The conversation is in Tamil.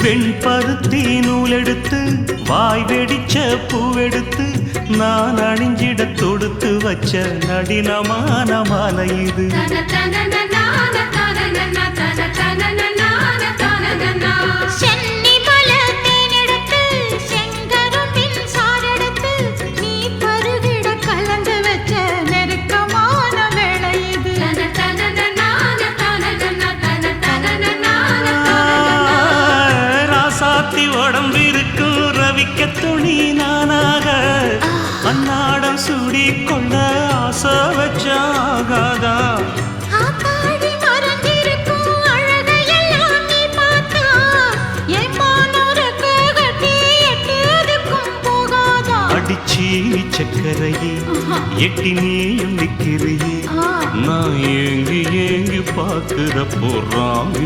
வெண்பருத்தி நூலெடுத்து வாய் வெடிச்ச பூவெடுத்து நான் அணிஞ்சிட தொடுத்து வச்ச நடினமான மாலை இது. உடம்பிருக்கும் ரவிக்க துணி நானாக அன்னாடம் சூடி கொள்ள ஆசை வச்சாகாதா. அடிச்சி சக்கரையே எட்டி நீயும் நிக்கிறியே நான் ஏங்கி ஏங்கி பார்க்கிற போறாங்க